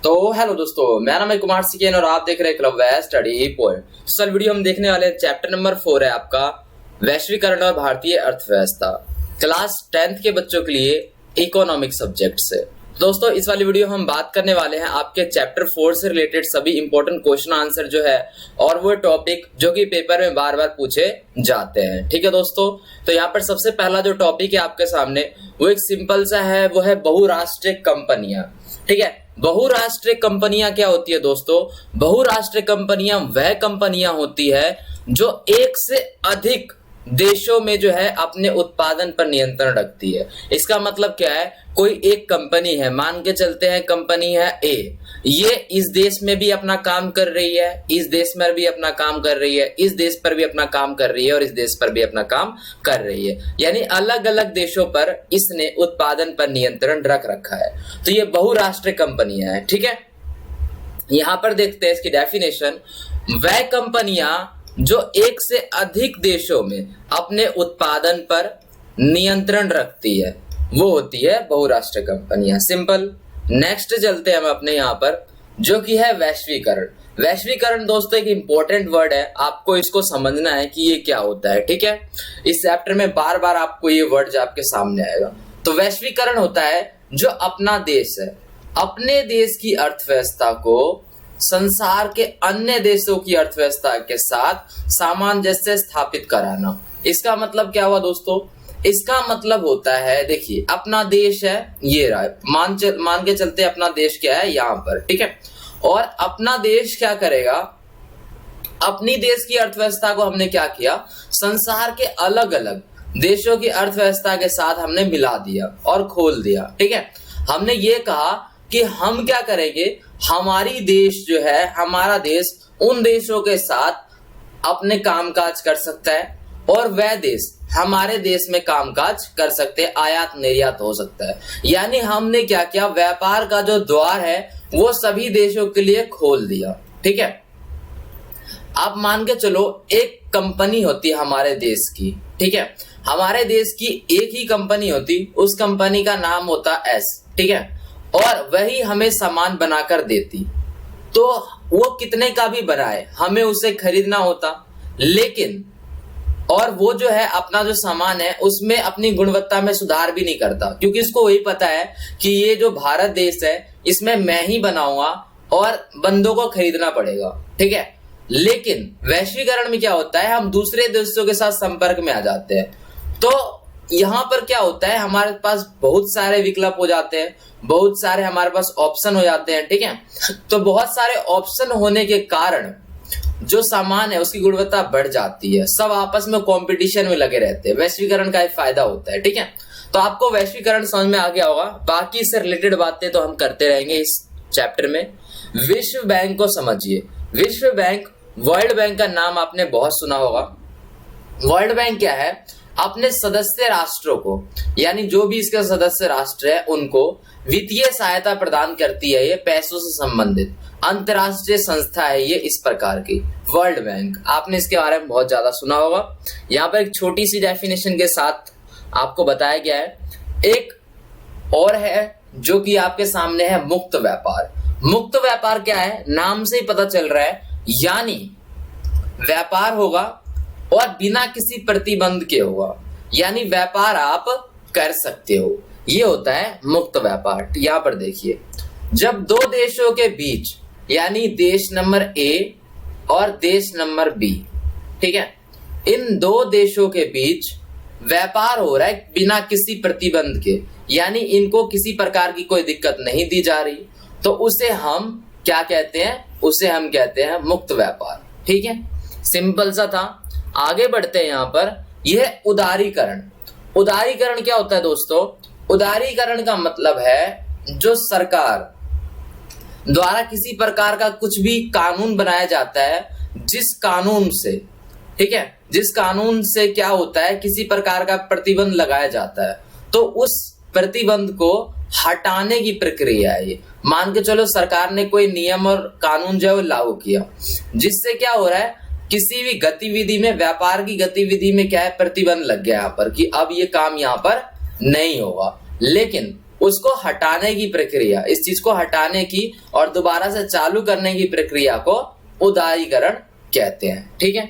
तो हेलो दोस्तों, मेरा नाम है कुमार सिकेन और आप देख रहे हैं क्लब वे स्टडी पॉइंट। कल वीडियो हम देखने वाले हैं चैप्टर नंबर 4 है आपका वैश्वीकरण और भारतीय अर्थव्यवस्था, क्लास 10th के बच्चों के लिए इकोनॉमिक सब्जेक्ट से। दोस्तों इस वाली वीडियो हम बात करने वाले हैं आपके चैप्टर 4 से रिलेटेड सभी इंपॉर्टेंट क्वेश्चन आंसर जो है और वो टॉपिक जो कि पेपर में बार बार पूछे जाते हैं। ठीक है दोस्तों, तो यहाँ पर सबसे पहला जो टॉपिक है आपके सामने वो एक सिंपल सा है, वो है बहुराष्ट्रीय कंपनियां। ठीक है, बहुराष्ट्रीय कंपनियां क्या होती है दोस्तों? बहुराष्ट्रीय कंपनियां वह कंपनियां होती है जो एक से अधिक देशों में जो है अपने उत्पादन पर नियंत्रण रखती है। इसका मतलब क्या है? कोई एक कंपनी है, मान के चलते हैं कंपनी है ए, ये इस देश में भी अपना काम कर रही है, इस देश में भी अपना काम कर रही है, इस देश पर भी अपना काम कर रही है और इस देश पर भी अपना काम कर रही है, यानी अलग अलग देशों पर इसने उत्पादन पर नियंत्रण रख रखा है। तो ये बहुराष्ट्रीय कंपनियां हैं। ठीक है, यहां पर देखते हैं इसकी डेफिनेशन। वह कंपनियां जो एक से अधिक देशों में अपने उत्पादन पर नियंत्रण रखती है वो होती है बहुराष्ट्रीय कंपनियां। सिंपल। नेक्स्ट चलते हैं हम अपने यहाँ पर, जो कि है वैश्वीकरण। वैश्वीकरण दोस्तों एक इंपॉर्टेंट वर्ड है, आपको इसको समझना है कि ये क्या होता है। ठीक है, इस चैप्टर में बार बार आपको ये वर्ड आपके सामने आएगा। तो वैश्वीकरण होता है जो अपना देश है, अपने देश की अर्थव्यवस्था को संसार के अन्य देशों की अर्थव्यवस्था के साथ सामंजस्य स्थापित कराना। इसका मतलब क्या हुआ दोस्तों? इसका मतलब होता है, देखिए अपना देश है, ये रहा, मान के चलते अपना देश क्या है यहाँ पर। ठीक है, और अपना देश क्या करेगा? अपनी देश की अर्थव्यवस्था को हमने क्या किया? संसार के अलग अलग देशों की अर्थव्यवस्था के साथ हमने मिला दिया और खोल दिया। ठीक है, हमने ये कहा कि हम क्या करेंगे, हमारी देश जो है, हमारा देश उन देशों के साथ अपने कामकाज कर सकता है और वह देश हमारे देश में कामकाज कर सकते हैं, आयात निर्यात हो सकता है। यानी हमने क्या किया, व्यापार का जो द्वार है वो सभी देशों के लिए खोल दिया। ठीक है, आप मान के चलो एक कंपनी होती है हमारे देश की। ठीक है, हमारे देश की एक ही कंपनी होती, उस कंपनी का नाम होता एस। ठीक है, और वही हमें सामान बनाकर देती, तो वो कितने का भी बनाए हमें उसे खरीदना होता, लेकिन और वो जो है अपना जो सामान है उसमें अपनी गुणवत्ता में सुधार भी नहीं करता, क्योंकि इसको वही पता है कि ये जो भारत देश है इसमें मैं ही बनाऊंगा और बंदों को खरीदना पड़ेगा। ठीक है, लेकिन वैश्वीकरण में क्या होता है, हम दूसरे देशों के साथ संपर्क में आ जाते हैं, तो यहाँ पर क्या होता है, हमारे पास बहुत सारे विकल्प हो जाते हैं, बहुत सारे हमारे पास ऑप्शन हो जाते हैं। ठीक है, तो बहुत सारे ऑप्शन होने के कारण जो सामान है उसकी गुणवत्ता बढ़ जाती है, सब आपस में कंपटीशन में लगे रहते हैं। वैश्वीकरण का एक फायदा होता है। ठीक है, तो आपको वैश्वीकरण समझ में आ गया होगा, बाकी इससे रिलेटेड बातें तो हम करते रहेंगे इस चैप्टर में। विश्व बैंक को समझिए। विश्व बैंक, वर्ल्ड बैंक का नाम आपने बहुत सुना होगा। वर्ल्ड बैंक क्या है? अपने सदस्य राष्ट्रों को, यानी जो भी इसके सदस्य राष्ट्र है उनको वित्तीय सहायता प्रदान करती है। ये पैसों से संबंधित अंतरराष्ट्रीय संस्था है ये इस प्रकार की वर्ल्ड बैंक। आपने इसके बारे में बहुत ज्यादा सुना होगा। यहाँ पर एक छोटी सी डेफिनेशन के साथ आपको बताया गया है। एक और है जो कि आपके सामने है, मुक्त व्यापार। मुक्त व्यापार क्या है? नाम से ही पता चल रहा है, यानी व्यापार होगा और बिना किसी प्रतिबंध के होगा, यानी व्यापार आप कर सकते हो, ये होता है मुक्त व्यापार। यहाँ पर देखिए, जब दो देशों के बीच, यानी देश नंबर ए और देश नंबर बी, ठीक है, इन दो देशों के बीच व्यापार हो रहा है बिना किसी प्रतिबंध के, यानी इनको किसी प्रकार की कोई दिक्कत नहीं दी जा रही, तो उसे हम क्या कहते हैं? उसे हम कहते हैं मुक्त व्यापार। ठीक है, सिंपल सा था। आगे बढ़ते हैं यहाँ पर, यह उदारीकरण। उदारीकरण क्या होता है दोस्तों? उदारीकरण का मतलब है जो सरकार द्वारा किसी प्रकार का कुछ भी कानून बनाया जाता है, जिस कानून से, ठीक है, जिस कानून से क्या होता है, किसी प्रकार का प्रतिबंध लगाया जाता है, तो उस प्रतिबंध को हटाने की प्रक्रिया है ये। मान के चलो सरकार ने कोई नियम और कानून जो है लागू किया, जिससे क्या हो रहा है, किसी भी गतिविधि में, व्यापार की गतिविधि में क्या है, प्रतिबंध लग गया यहाँ पर कि अब ये काम यहाँ पर नहीं होगा, लेकिन उसको हटाने की प्रक्रिया, इस चीज को हटाने की और दोबारा से चालू करने की प्रक्रिया को उदारीकरण कहते हैं। ठीक है,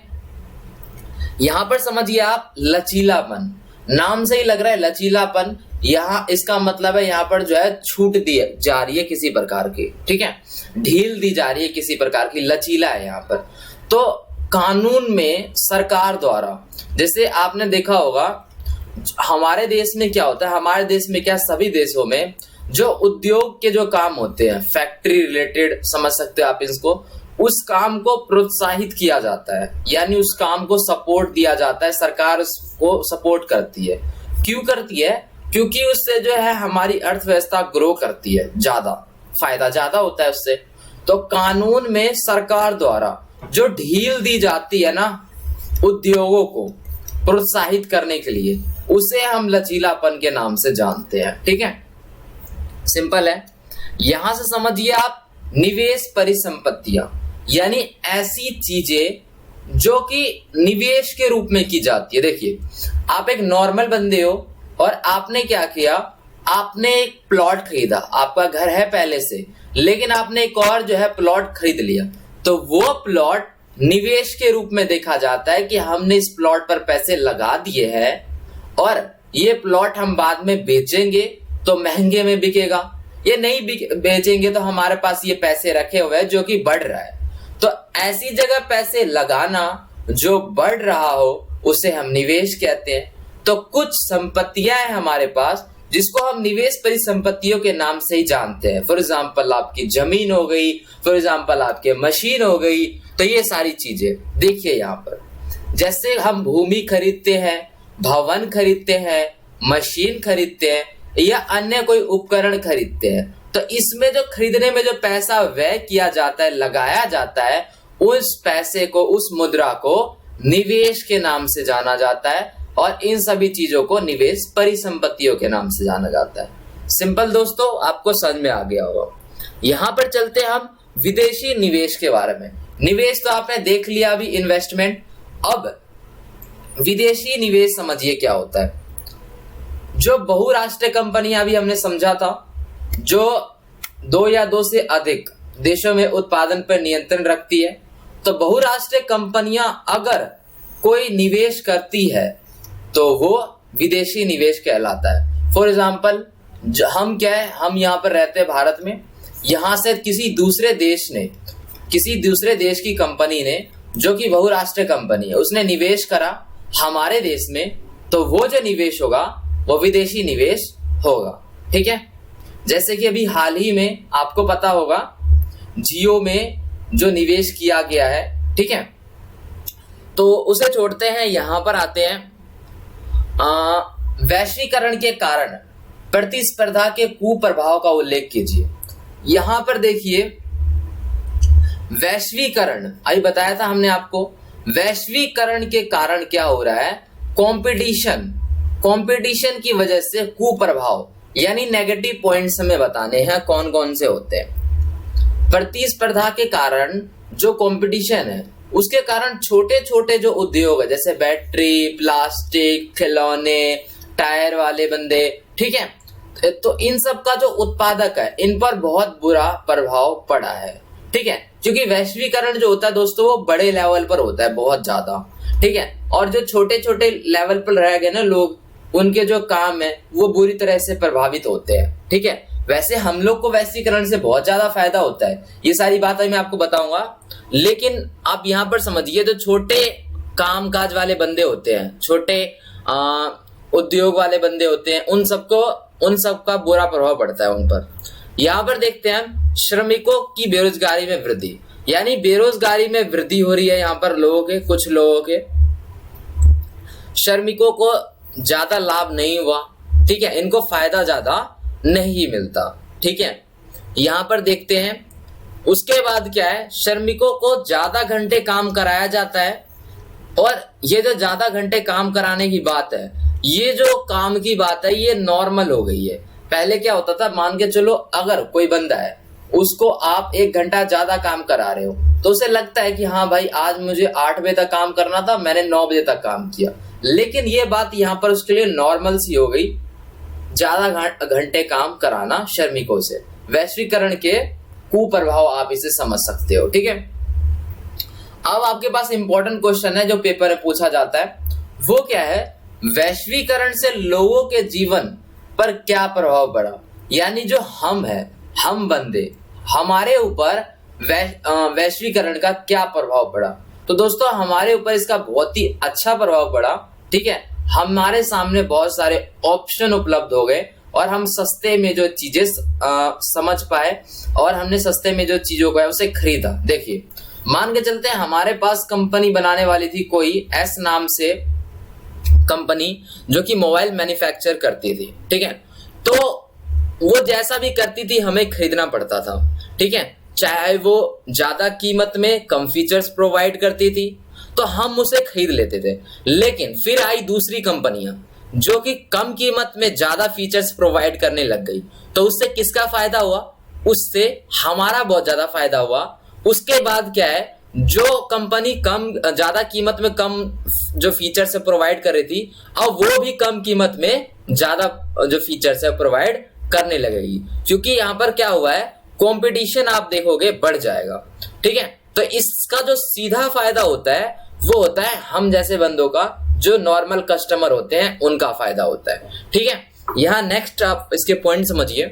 यहां पर समझिए आप लचीलापन, नाम से ही लग रहा है लचीलापन, यहाँ इसका मतलब है यहाँ पर जो है छूट दी जा रही है किसी प्रकार की। ठीक है, ढील दी जा रही है किसी प्रकार की, लचीला है यहाँ पर। तो कानून में सरकार द्वारा, जैसे आपने देखा होगा हमारे देश में क्या होता है, हमारे देश में क्या सभी देशों में जो उद्योग के जो काम होते हैं, फैक्ट्री रिलेटेड समझ सकते हो आप इसको, उस काम को प्रोत्साहित किया जाता है, यानी उस काम को सपोर्ट दिया जाता है, सरकार उसको सपोर्ट करती है। क्यों करती है? क्योंकि उससे जो है हमारी अर्थव्यवस्था ग्रो करती है, ज्यादा फायदा ज्यादा होता है उससे। तो कानून में सरकार द्वारा जो ढील दी जाती है ना उद्योगों को प्रोत्साहित करने के लिए, उसे हम लचीलापन के नाम से जानते हैं। ठीक है, सिंपल है। यहां से समझिए आप निवेश परिसंपत्तियां, यानी ऐसी चीजें जो कि निवेश के रूप में की जाती है। देखिए, आप एक नॉर्मल बंदे हो और आपने क्या किया, आपने एक प्लॉट खरीदा, आपका घर है पहले से, लेकिन आपने एक और जो है प्लॉट खरीद लिया, तो वो प्लॉट निवेश के रूप में देखा जाता है कि हमने इस प्लॉट पर पैसे लगा दिए हैं और ये प्लॉट हम बाद में बेचेंगे तो महंगे में बिकेगा, ये नहीं बेचेंगे तो हमारे पास ये पैसे रखे हुए हैं जो कि बढ़ रहा है। तो ऐसी जगह पैसे लगाना जो बढ़ रहा हो उसे हम निवेश कहते हैं। तो कुछ संपत्तियां हैं हमारे पास जिसको हम निवेश परिसंपत्तियों के नाम से ही जानते हैं। फॉर एग्जाम्पल आपकी जमीन हो गई, फॉर एग्जाम्पल आपके मशीन हो गई, तो ये सारी चीजें देखिए यहाँ पर, जैसे हम भूमि खरीदते हैं, भवन खरीदते हैं, मशीन खरीदते हैं या अन्य कोई उपकरण खरीदते हैं, तो इसमें जो खरीदने में जो पैसा व्यय किया जाता है, लगाया जाता है, उस पैसे को, उस मुद्रा को निवेश के नाम से जाना जाता है और इन सभी चीजों को निवेश परिसंपत्तियों के नाम से जाना जाता है। सिंपल दोस्तों, आपको समझ में आ गया होगा। यहां पर चलते हैं हम विदेशी निवेश के बारे में। निवेश तो आपने देख लिया अभी, इन्वेस्टमेंट। अब विदेशी निवेश समझिए क्या होता है। जो बहुराष्ट्रीय कंपनियां अभी हमने समझा था, जो 2 या 2 से अधिक देशों में उत्पादन पर नियंत्रण रखती है, तो बहुराष्ट्रीय कंपनियां अगर कोई निवेश करती है तो वो विदेशी निवेश कहलाता है। फॉर एग्जाम्पल हम क्या है, हम यहाँ पर रहते हैं भारत में, यहाँ से किसी दूसरे देश की कंपनी ने, जो कि बहुराष्ट्रीय कंपनी है, उसने निवेश करा हमारे देश में, तो वो जो निवेश होगा वो विदेशी निवेश होगा। ठीक है, जैसे कि अभी हाल ही में आपको पता होगा जियो में जो निवेश किया गया है। ठीक है, तो उसे छोड़ते हैं, यहां पर आते हैं वैश्वीकरण के कारण प्रतिस्पर्धा के कुप्रभाव का उल्लेख कीजिए। यहां पर देखिए वैश्वीकरण, अभी बताया था हमने आपको, वैश्वीकरण के कारण क्या हो रहा है, कंपटीशन की वजह से कुप्रभाव, यानी नेगेटिव पॉइंट्स हमें बताने हैं कौन कौन से होते हैं। प्रतिस्पर्धा के कारण जो कंपटीशन है उसके कारण छोटे छोटे जो उद्योग है, जैसे बैटरी, प्लास्टिक, खिलौने, टायर वाले बंदे, ठीक है, तो इन सब का जो उत्पादक है इन पर बहुत बुरा प्रभाव पड़ा है। ठीक है, क्योंकि वैश्वीकरण जो होता है दोस्तों वो बड़े लेवल पर होता है, बहुत ज्यादा। ठीक है, और जो छोटे छोटे लेवल पर रह गए ना लोग, उनके जो काम है वो बुरी तरह से प्रभावित होते हैं। ठीक है, वैसे हम लोग को वैश्वीकरण से बहुत ज्यादा फायदा होता है, ये सारी बातें मैं आपको बताऊंगा, लेकिन आप यहाँ पर समझिए जो छोटे कामकाज वाले बंदे होते हैं, छोटे उद्योग वाले बंदे होते हैं, उन सबका बुरा प्रभाव पड़ता है उन पर। यहाँ पर देखते हैं श्रमिकों की बेरोजगारी में वृद्धि, यानी बेरोजगारी में वृद्धि हो रही है यहाँ पर लोगों के, कुछ लोगों के, श्रमिकों को ज्यादा लाभ नहीं हुआ। ठीक है, इनको फायदा ज्यादा नहीं मिलता। ठीक है, यहाँ पर देखते हैं उसके बाद क्या है, श्रमिकों को ज्यादा घंटे काम कराया जाता है, और ये जो ज्यादा घंटे काम कराने की बात है, ये जो काम की बात है ये नॉर्मल हो गई है। पहले क्या होता था, मान के चलो अगर कोई बंदा है उसको आप 1 घंटा ज्यादा काम करा रहे हो तो उसे लगता है कि हाँ भाई आज मुझे 8 बजे तक काम करना था, मैंने 9 बजे तक काम किया, लेकिन ये बात यहाँ पर उसके लिए नॉर्मल सी हो गई। ज्यादा घंटे काम कराना श्रमिकों से। वैश्वीकरण के कुप्रभाव आप इसे समझ सकते हो। ठीक है, अब आपके पास इंपॉर्टेंट क्वेश्चन है जो पेपर में पूछा जाता है, वो क्या है, वैश्वीकरण से लोगों के जीवन पर क्या प्रभाव पड़ा। यानी जो हम है, हम बंदे, हमारे ऊपर वैश्वीकरण का क्या प्रभाव पड़ा। तो दोस्तों हमारे ऊपर इसका बहुत ही अच्छा प्रभाव पड़ा। ठीक है, हमारे सामने बहुत सारे ऑप्शन उपलब्ध हो गए और हम सस्ते में जो चीजें समझ पाए और हमने सस्ते में जो चीजों को है उसे खरीदा। देखिए, मान के चलते हैं हमारे पास कंपनी बनाने वाली थी कोई एस नाम से कंपनी, जो कि मोबाइल मैन्युफैक्चर करती थी। ठीक है, तो वो जैसा भी करती थी हमें खरीदना पड़ता था। ठीक है, चाहे वो ज्यादा कीमत में कम फीचर्स प्रोवाइड करती थी तो हम उसे खरीद लेते थे। लेकिन फिर आई दूसरी कंपनियां जो कि कम कीमत में ज्यादा फीचर्स प्रोवाइड करने लग गई, तो उससे किसका फायदा हुआ, उससे हमारा बहुत ज्यादा फायदा हुआ। उसके बाद क्या है, जो कंपनी कम ज्यादा कीमत में कम जो फीचर्स प्रोवाइड कर रही थी, अब वो भी कम कीमत में ज्यादा जो फीचर्स है प्रोवाइड करने लगेगी, क्योंकि यहाँ पर क्या हुआ है, कंपटीशन आप देखोगे बढ़ जाएगा। ठीक है, तो इसका जो सीधा फायदा होता है वो होता है हम जैसे बंदों का, जो नॉर्मल कस्टमर होते हैं उनका फायदा होता है। ठीक है, यहाँ नेक्स्ट आप इसके पॉइंट समझिए।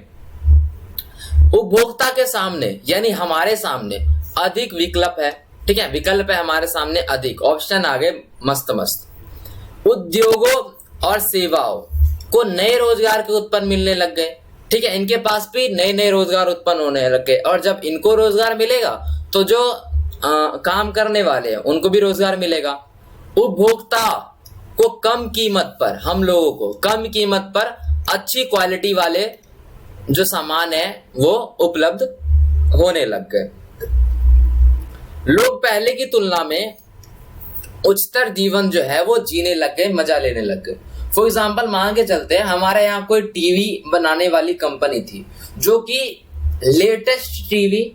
उपभोक्ता के सामने यानी हमारे सामने अधिक विकल्प है। ठीक है, विकल्प है हमारे सामने अधिक, ऑप्शन आ गए मस्त मस्त। उद्योगों और सेवाओं को नए रोजगार के उत्पन्न मिलने लग गए। ठीक है, इनके पास भी नए नए रोजगार उत्पन्न होने लग गए, और जब इनको रोजगार मिलेगा तो जो काम करने वाले हैं उनको भी रोजगार मिलेगा। उपभोक्ता को कम कीमत पर, हम लोगों को कम कीमत पर अच्छी क्वालिटी वाले जो सामान है वो उपलब्ध होने लग गए। लोग पहले की तुलना में उच्चतर जीवन जो है वो जीने लग गए, मजा लेने लग गए। फॉर एग्जाम्पल मान के चलते हैं हमारे यहाँ कोई टीवी बनाने वाली कंपनी थी जो कि लेटेस्ट टीवी,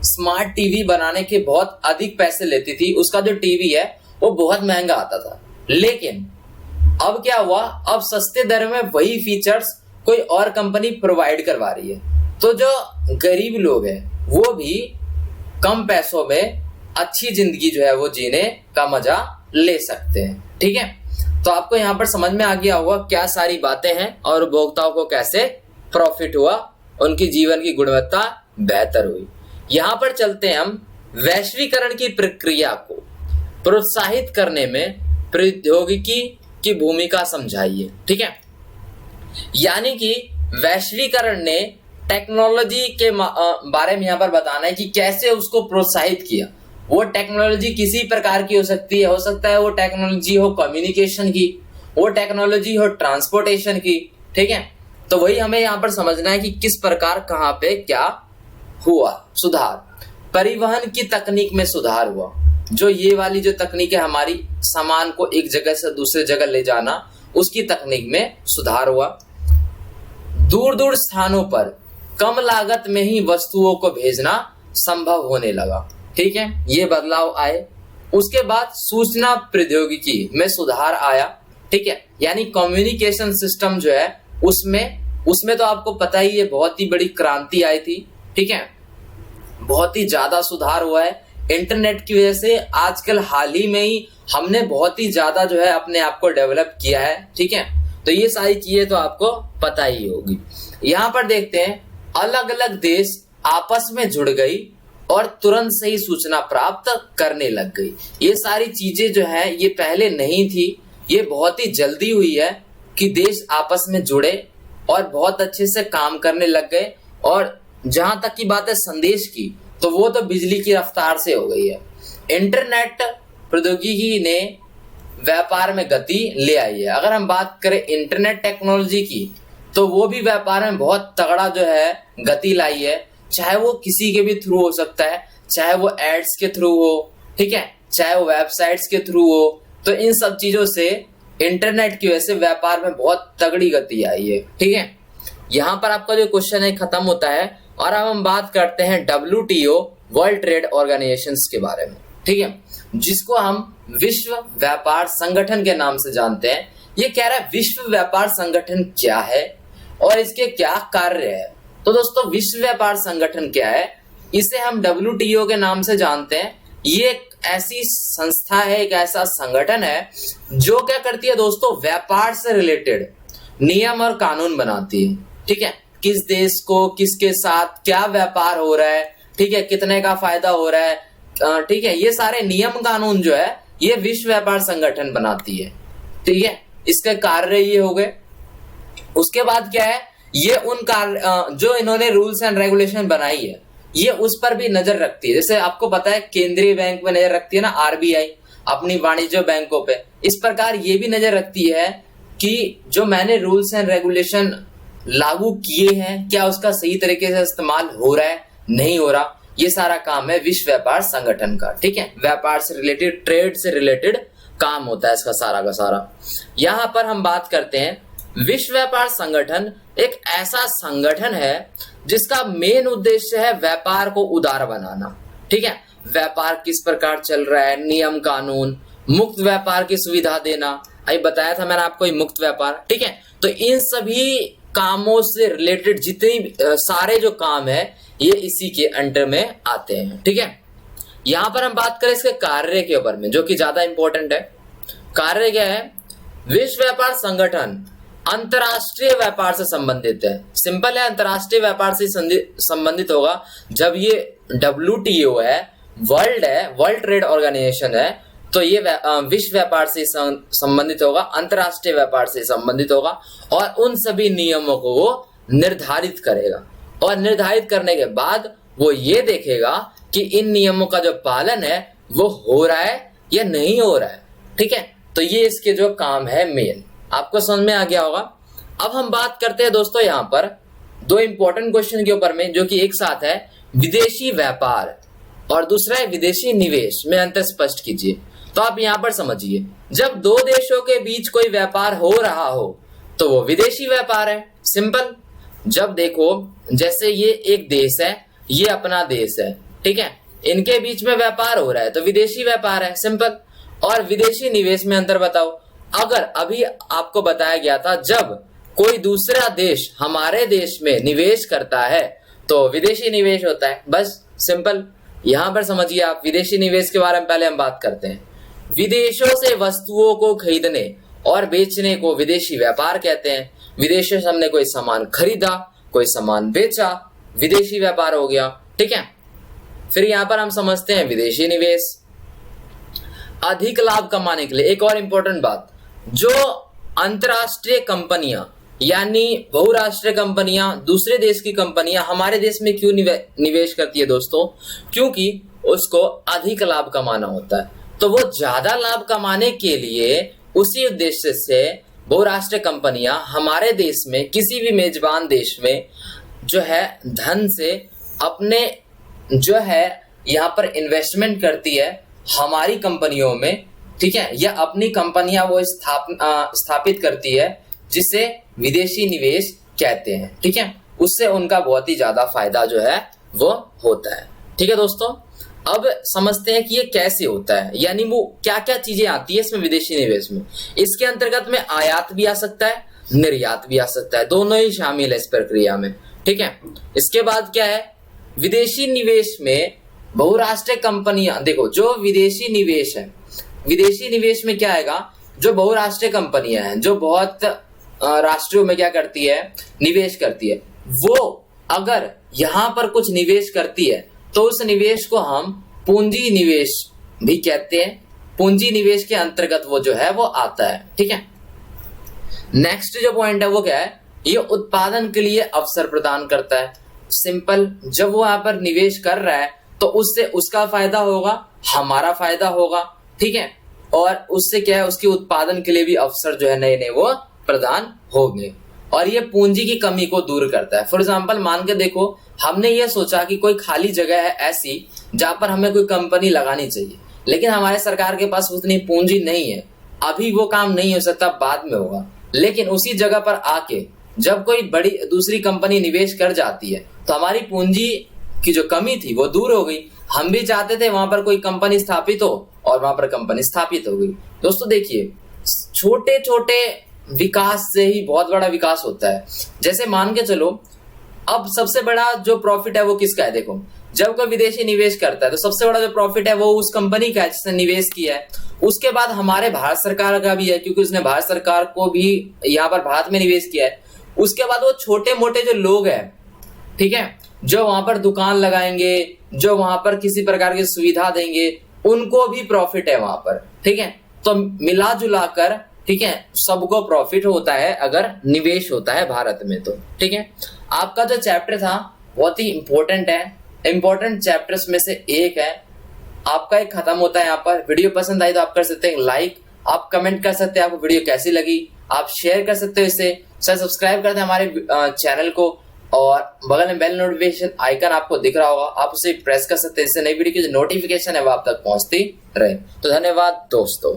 स्मार्ट टीवी बनाने के बहुत अधिक पैसे लेती थी। उसका जो टीवी है वो बहुत महंगा आता था, लेकिन अब क्या हुआ, अब सस्ते दर में वही फीचर्स कोई और कंपनी प्रोवाइड करवा रही है। तो जो गरीब लोग हैं वो भी कम पैसों में अच्छी जिंदगी जो है वो जीने का मजा ले सकते हैं। ठीक है, तो आपको यहाँ पर समझ में आ गया होगा क्या सारी बातें हैं और उपभोक्ताओं को कैसे प्रॉफिट हुआ, उनकी जीवन की गुणवत्ता बेहतर हुई। यहाँ पर चलते हैं हम वैश्वीकरण की प्रक्रिया को प्रोत्साहित करने में प्रौद्योगिकी की भूमिका समझाइए। ठीक है, यानी कि वैश्वीकरण ने टेक्नोलॉजी के बारे में यहाँ पर बताना है कि कैसे उसको प्रोत्साहित किया। वो टेक्नोलॉजी किसी प्रकार की हो सकती है, हो सकता है वो टेक्नोलॉजी हो कम्युनिकेशन की, वो टेक्नोलॉजी हो ट्रांसपोर्टेशन की। ठीक है, तो वही हमें यहाँ पर समझना है कि किस प्रकार कहाँ पे क्या हुआ सुधार। परिवहन की तकनीक में सुधार हुआ, जो ये वाली जो तकनीक है हमारी सामान को एक जगह से दूसरे जगह ले जाना, उसकी तकनीक में सुधार हुआ। दूर दूर स्थानों पर कम लागत में ही वस्तुओं को भेजना संभव होने लगा। ठीक है, ये बदलाव आए। उसके बाद सूचना प्रौद्योगिकी में सुधार आया। ठीक है, यानी कम्युनिकेशन सिस्टम जो है उसमें तो आपको पता ही है बहुत ही बड़ी क्रांति आई थी। ठीक है, बहुत ही ज्यादा सुधार हुआ है इंटरनेट की वजह से। आजकल हाल ही में ही हमने बहुत ही ज्यादा जो है अपने आप को डेवलप किया है। ठीक है, तो ये सारी चीजें तो आपको पता ही होगी। यहाँ पर देखते हैं अलग अलग देश आपस में जुड़ गई और तुरंत से ही सूचना प्राप्त करने लग गई। ये सारी चीजें जो है ये पहले नहीं थी, ये बहुत ही जल्दी हुई है कि देश आपस में जुड़े और बहुत अच्छे से काम करने लग गए। और जहां तक की बात है संदेश की, तो वो तो बिजली की रफ्तार से हो गई है। इंटरनेट प्रौद्योगिकी ने व्यापार में गति ले आई है। अगर हम बात करें इंटरनेट टेक्नोलॉजी की, तो वो भी व्यापार में बहुत तगड़ा जो है गति लाई है। चाहे वो किसी के भी थ्रू हो सकता है, चाहे वो एड्स के थ्रू हो, ठीक है, चाहे वो वेबसाइट्स के थ्रू हो। तो इन सब चीजों से इंटरनेट की वजह से व्यापार में बहुत तगड़ी गति आई है। ठीक है, यहाँ पर आपका जो क्वेश्चन है खत्म होता है और अब हम बात करते हैं WTO वर्ल्ड ट्रेड ऑर्गेनाइजेशन के बारे में। ठीक है, जिसको हम विश्व व्यापार संगठन के नाम से जानते हैं। ये कह रहा है विश्व व्यापार संगठन क्या है और इसके क्या कार्य है। तो दोस्तों विश्व व्यापार संगठन क्या है, इसे हम WTO के नाम से जानते हैं। ये एक ऐसी संस्था है, एक ऐसा संगठन है जो क्या करती है दोस्तों, व्यापार से रिलेटेड नियम और कानून बनाती है। ठीक है, किस देश को किसके साथ क्या व्यापार हो रहा है, ठीक है, कितने का फायदा हो रहा है, ठीक है, ये सारे नियम कानून जो है ये विश्व व्यापार संगठन बनाती है। ठीक है, इसके कार्य ये हो गए। उसके बाद क्या है, ये उन कार्य जो इन्होंने रूल्स एंड रेगुलेशन बनाई है ये उस पर भी नजर रखती है। जैसे आपको पता है केंद्रीय बैंक में नजर रखती है ना RBI अपनी वाणिज्य बैंकों पे, इस प्रकार ये भी नजर रखती है कि जो मैंने रूल्स एंड रेगुलेशन लागू किए हैं क्या उसका सही तरीके से इस्तेमाल हो रहा है, नहीं हो रहा। ये सारा काम है विश्व व्यापार संगठन का। ठीक है, व्यापार से रिलेटेड, ट्रेड से रिलेटेड काम होता है इसका सारा का सारा। यहां पर हम बात करते हैं, विश्व व्यापार संगठन एक ऐसा संगठन है जिसका मेन उद्देश्य है व्यापार को उदार बनाना। ठीक है, व्यापार किस प्रकार चल रहा है, नियम कानून, मुक्त व्यापार की सुविधा देना, अभी बताया था मैंने आपको मुक्त व्यापार। ठीक है, तो इन सभी कामों से रिलेटेड जितनी सारे जो काम है ये इसी के अंडर में आते हैं। ठीक है, यहां पर हम बात करें इसके कार्य के ऊपर में, जो कि ज्यादा इंपॉर्टेंट है। कार्य क्या है, विश्व व्यापार संगठन अंतरराष्ट्रीय व्यापार से संबंधित है। सिंपल है, अंतरराष्ट्रीय व्यापार से संबंधित होगा जब ये WTO है, वर्ल्ड ट्रेड ऑर्गेनाइजेशन है, तो ये विश्व व्यापार से संबंधित होगा, अंतरराष्ट्रीय व्यापार से संबंधित होगा और उन सभी नियमों को वो निर्धारित करेगा। और निर्धारित करने के बाद वो ये देखेगा कि इन नियमों का जो पालन है वो हो रहा है या नहीं हो रहा है। ठीक है, तो ये इसके जो काम है मेन, आपको समझ में आ गया होगा। अब हम बात करते हैं दोस्तों यहाँ पर दो इंपॉर्टेंट क्वेश्चन के ऊपर में, जो कि एक साथ है विदेशी व्यापार और दूसरा है विदेशी निवेश में अंतर स्पष्ट कीजिए। तो आप यहाँ पर समझिए, जब दो देशों के बीच कोई व्यापार हो रहा हो तो वो विदेशी व्यापार है। सिंपल, जब देखो जैसे ये एक देश है, ये अपना देश है, ठीक है, इनके बीच में व्यापार हो रहा है तो विदेशी व्यापार है। सिंपल। और विदेशी निवेश में अंतर बताओ। अगर अभी आपको बताया गया था जब कोई दूसरा देश हमारे देश में निवेश करता है तो विदेशी निवेश होता है। बस सिंपल, यहां पर समझिए आप। विदेशी निवेश के बारे में पहले हम बात करते हैं। विदेशों से वस्तुओं को खरीदने और बेचने को विदेशी व्यापार कहते हैं। विदेशों से हमने कोई सामान खरीदा, कोई सामान बेचा, विदेशी व्यापार हो गया। ठीक है, फिर यहां पर हम समझते हैं विदेशी निवेश। अधिक लाभ कमाने के लिए एक और इंपॉर्टेंट बात, जो अंतरराष्ट्रीय कंपनियां यानी बहुराष्ट्रीय कंपनियां दूसरे देश की कंपनियां हमारे देश में क्यों निवेश करती है दोस्तों, क्योंकि उसको अधिक लाभ कमाना होता है। तो वो ज्यादा लाभ कमाने के लिए उसी उद्देश्य से बहुराष्ट्रीय कंपनियां हमारे देश में किसी भी मेजबान देश में जो है धन से अपने जो है यहाँ पर इन्वेस्टमेंट करती है हमारी कंपनियों में। ठीक है, या अपनी कंपनियां वो स्थापित करती है जिसे विदेशी निवेश कहते हैं। ठीक है, उससे उनका बहुत ही ज्यादा फायदा जो है वो होता है। ठीक है दोस्तों, अब समझते हैं कि ये कैसे होता है, यानी वो क्या क्या चीजें आती है इसमें विदेशी निवेश में। इसके अंतर्गत में आयात भी आ सकता है, निर्यात भी आ सकता है, दोनों ही शामिल है इस प्रक्रिया में। ठीक है, इसके बाद क्या है, विदेशी निवेश में बहुराष्ट्रीय कंपनियां, देखो जो विदेशी निवेश है, विदेशी निवेश में क्या आएगा, जो बहुराष्ट्रीय कंपनियां हैं जो बहुत राष्ट्रों में क्या करती है, निवेश करती है, वो अगर यहां पर कुछ निवेश करती है तो उस निवेश को हम पूंजी निवेश भी कहते हैं। पूंजी निवेश के अंतर्गत वो जो है वो आता है। ठीक है, नेक्स्ट जो पॉइंट है वो क्या है, ये उत्पादन के लिए अवसर प्रदान करता है। सिंपल, जब वो यहाँ पर निवेश कर रहा है तो उससे उसका फायदा होगा, हमारा फायदा होगा। ठीक है, और उससे क्या है, उसके उत्पादन के लिए भी अवसर जो है नए नए वो प्रदान होंगे और ये पूंजी की कमी को दूर करता है। फॉर एग्जाम्पल मान के देखो, हमने ये सोचा कि कोई खाली जगह है ऐसी जहां पर हमें कोई कंपनी लगानी चाहिए, लेकिन हमारे सरकार के पास उतनी पूंजी नहीं है, अभी वो काम नहीं हो सकता, बाद में होगा। लेकिन उसी जगह पर आके जब कोई बड़ी दूसरी कंपनी निवेश कर जाती है तो हमारी पूंजी की जो कमी थी वो दूर हो गई। हम भी चाहते थे वहां पर कोई कंपनी स्थापित हो और वहां पर कंपनी स्थापित हो गई। दोस्तों देखिए, छोटे छोटे विकास से ही बहुत बड़ा विकास होता है। जैसे मान के चलो, अब सबसे बड़ा जो प्रॉफिट है वो किसका है? देखो, जब कोई विदेशी निवेश करता है तो सबसे बड़ा जो प्रॉफिट है वो उस कंपनी का है जिसने निवेश किया है। उसके बाद हमारे भारत सरकार का भी है, क्योंकि उसने भारत सरकार को भी यहाँ पर भारत में निवेश किया है। उसके बाद वो छोटे मोटे जो लोग हैं, ठीक है, जो वहां पर दुकान लगाएंगे, जो वहां पर किसी प्रकार की सुविधा देंगे, उनको भी प्रॉफिट है वहां पर, ठीक है। तो मिला जुला कर, ठीक है, सबको प्रॉफिट होता है अगर निवेश होता है भारत में तो, ठीक है। आपका जो चैप्टर था बहुत ही इंपॉर्टेंट है, इंपॉर्टेंट चैप्टर्स में से एक है। आपका एक खत्म होता है यहाँ पर। वीडियो पसंद आई तो आप कर सकते हैं लाइक, आप कमेंट कर सकते हैं आपको वीडियो कैसी लगी, आप शेयर कर सकते हो इसे, सब्सक्राइब करते हैं हमारे चैनल को, और बगल में बेल नोटिफिकेशन आइकन आपको दिख रहा होगा, आप उसे प्रेस कर सकते हैं, इससे नई वीडियो की जो नोटिफिकेशन है वो आप तक पहुंचती रहे। तो धन्यवाद दोस्तों।